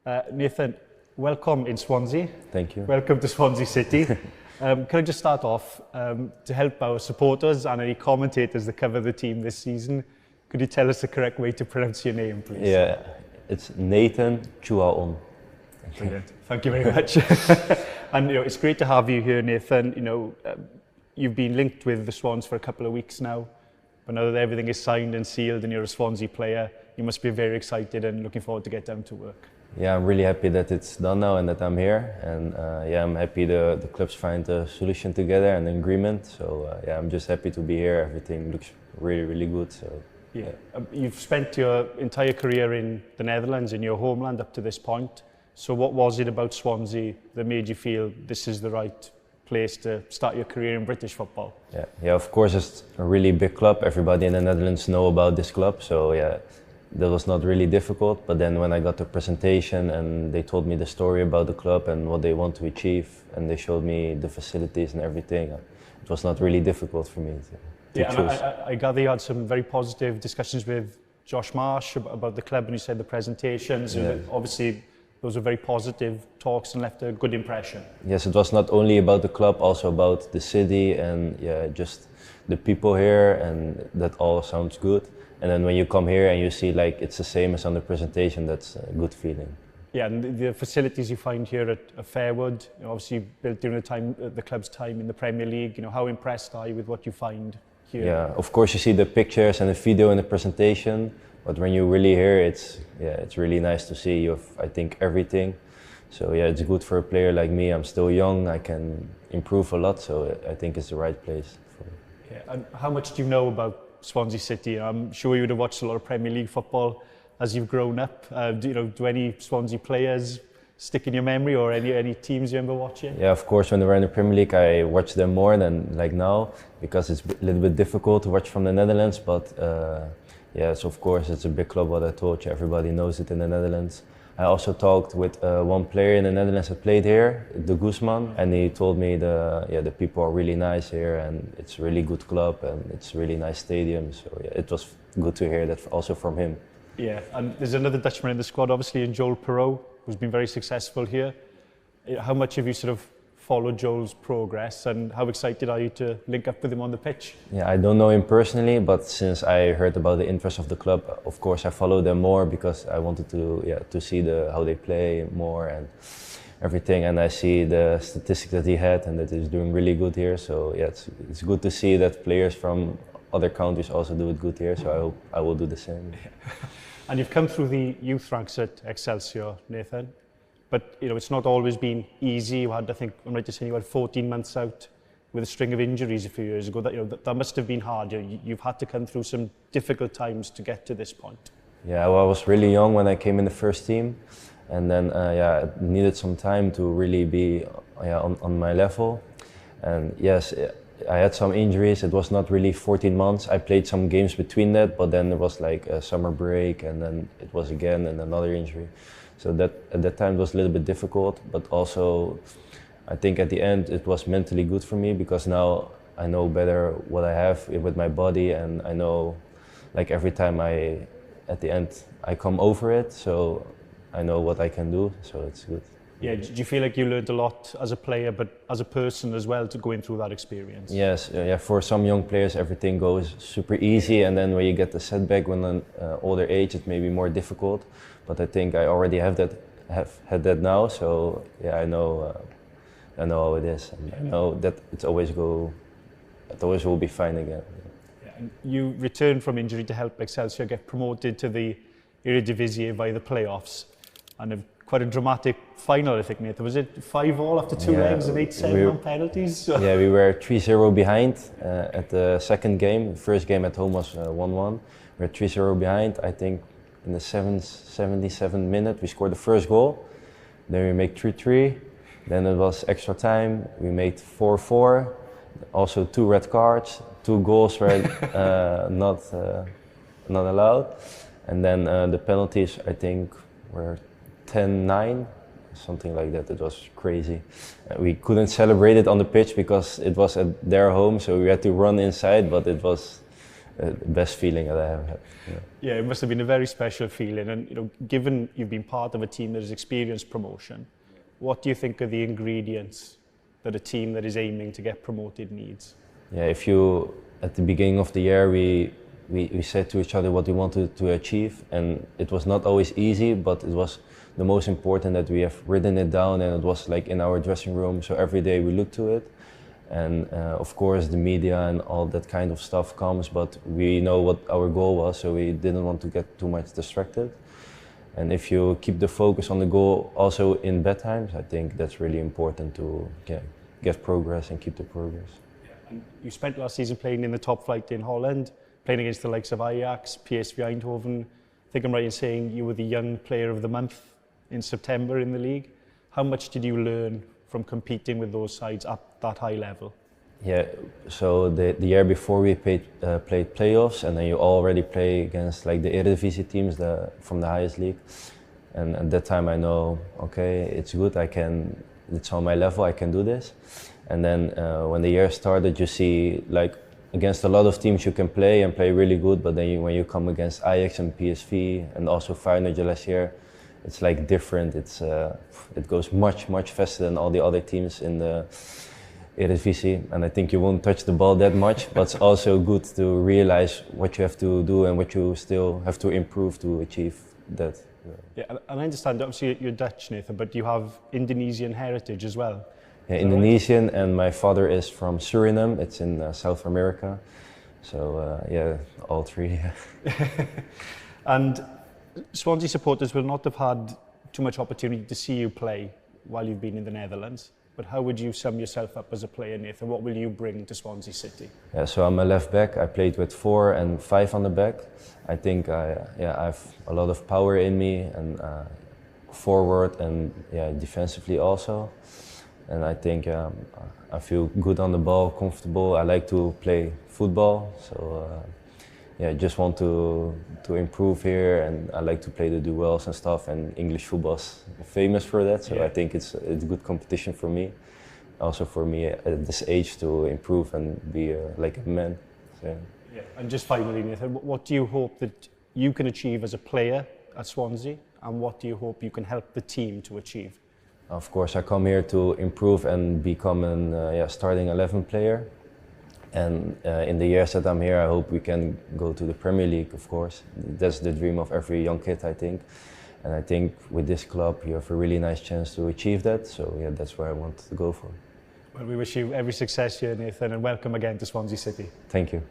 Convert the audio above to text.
Nathan, welcome in Swansea. Thank you. Welcome to Swansea City. Can I just start off, to help our supporters and any commentators that cover the team this season, could you tell us the correct way to pronounce your name, please? Yeah, it's Nathan Tjoe. Brilliant. Thank you very much. And it's great to have you here, Nathan. You've been linked with the Swans for a couple of weeks now, but now that everything is signed and sealed and you're a Swansea player, you must be very excited and looking forward to get down to work. Yeah, I'm really happy that it's done now and that I'm here. And I'm happy the clubs find a solution together and an agreement. So I'm just happy to be here. Everything looks really, really good. So yeah. You've spent your entire career in the Netherlands, in your homeland up to this point. So what was it about Swansea that made you feel this is the right place to start your career in British football? Yeah, of course it's a really big club. Everybody in the Netherlands know about this club. So yeah, that was not really difficult. But then when I got the presentation and they told me the story about the club and what they want to achieve, and they showed me the facilities and everything, it was not really difficult for me to choose. And I gather you had some very positive discussions with Josh Marsh about the club, and you said the presentations. Yeah. Obviously, those were very positive talks and left a good impression. Yes, it was not only about the club, also about the city and just the people here, and that all sounds good. And then when you come here and you see like it's the same as on the presentation, that's a good feeling. Yeah, and the facilities you find here at Fairwood, obviously built during the club's time in the Premier League. How impressed are you with what you find here? Yeah, of course you see the pictures and the video in the presentation, but when you really hear it, it's really nice to see. You have, I think, everything. So yeah, it's good for a player like me. I'm still young. I can improve a lot. So I think it's the right place for me. Yeah, and how much do you know about Swansea City? I'm sure you would have watched a lot of Premier League football as you've grown up. Do any Swansea players stick in your memory, or any teams you remember watching? Yeah, of course, when they were in the Premier League, I watched them more than like now, because it's a little bit difficult to watch from the Netherlands. But so of course, it's a big club. What I told you, everybody knows it in the Netherlands. I also talked with one player in the Netherlands that played here, De Guzman, and he told me the people are really nice here, and it's a really good club, and it's a really nice stadium. So yeah, it was good to hear that also from him. Yeah, and there's another Dutchman in the squad, obviously, in Tjoe, who's been very successful here. How much have you sort of followed Joel's progress, and how excited are you to link up with him on the pitch? Yeah, I don't know him personally, but since I heard about the interest of the club, of course I follow them more, because I wanted to see how they play more and everything. And I see the statistics that he had and that he's doing really good here. So yeah, it's good to see that players from other countries also do it good here. So I hope I will do the same. And you've come through the youth ranks at Excelsior, Nathan. But it's not always been easy. You had, I think, I'm right to say, you had 14 months out with a string of injuries a few years ago. That must have been hard. You've had to come through some difficult times to get to this point. Yeah, well, I was really young when I came in the first team, and then I needed some time to really be on my level. And yes, I had some injuries. It was not really 14 months. I played some games between that, but then there was like a summer break, and then it was again and another injury. So that at that time it was a little bit difficult, but also I think at the end it was mentally good for me, because now I know better what I have with my body, and I know like every time at the end I come over it, so I know what I can do, so it's good. Yeah, do you feel like you learned a lot as a player, but as a person as well, to going through that experience? Yes, for some young players everything goes super easy, and then when you get the setback when an older age, it may be more difficult. But I think I already have had that now, so yeah, I know how it is, and I know that it always will be fine again. Yeah, and you returned from injury to help Excelsior get promoted to the Eredivisie via the playoffs, and quite a dramatic final, I think, Nathan. Was it 5-5 after two legs and 8-7 on penalties? Yeah, we were 3-0 behind at the second game. The first game at home was 1-1. We were 3-0 behind. I think in the 77th minute we scored the first goal. Then we made 3-3. Then it was extra time. We made 4-4. Also 2 red cards. 2 goals were not allowed. And then the penalties, I think, were 10-9, something like that. It was crazy. We couldn't celebrate it on the pitch because it was at their home, so we had to run inside, but it was the best feeling that I have had. Yeah. Yeah, it must have been a very special feeling. And given you've been part of a team that has experienced promotion, what do you think are the ingredients that a team that is aiming to get promoted needs? Yeah, at the beginning of the year, we said to each other what we wanted to achieve, and it was not always easy, but it was the most important that we have written it down, and it was like in our dressing room, so every day we look to it. And of course the media and all that kind of stuff comes, but we know what our goal was, so we didn't want to get too much distracted. And if you keep the focus on the goal also in bad times, I think that's really important to get progress and keep the progress. And you spent last season playing in the top flight in Holland, playing against the likes of Ajax, PSV Eindhoven. I think I'm right in saying you were the young player of the month in September in the league. How much did you learn from competing with those sides at that high level? Yeah, so the year before we played playoffs, and then you already play against like the Eredivisie teams from the highest league. And at that time I know, okay, it's good, it's on my level, I can do this. And then when the year started, you see like against a lot of teams you can play and play really good, but then when you come against Ajax and PSV and also Feyenoord last year, it's like different. It goes much faster than all the other teams in the Eredivisie, and I think you won't touch the ball that much, but it's also good to realize what you have to do and what you still have to improve to achieve that. Yeah, and I understand obviously you're Dutch, Nathan, but you have Indonesian heritage as well. Yeah, Indonesian, right? And my father is from Suriname. It's in South America. So yeah, all three. And Swansea supporters will not have had too much opportunity to see you play while you've been in the Netherlands. But how would you sum yourself up as a player, Nathan? What will you bring to Swansea City? Yeah, so I'm a left back. I played with 4 and 5 on the back. I think I have a lot of power in me, and forward and defensively also. And I think I feel good on the ball, comfortable. I like to play football, so just want to improve here, and I like to play the duels and stuff. And English football's famous for that, so I think it's good competition for me. Also for me at this age to improve and be like a man. So. Yeah. And just finally, Nathan, what do you hope that you can achieve as a player at Swansea, and what do you hope you can help the team to achieve? Of course, I come here to improve and become a starting 11 player. And in the years that I'm here, I hope we can go to the Premier League, of course. That's the dream of every young kid, I think. And I think with this club, you have a really nice chance to achieve that. So yeah, that's where I want to go for. Well, we wish you every success here, Nathan, and welcome again to Swansea City. Thank you.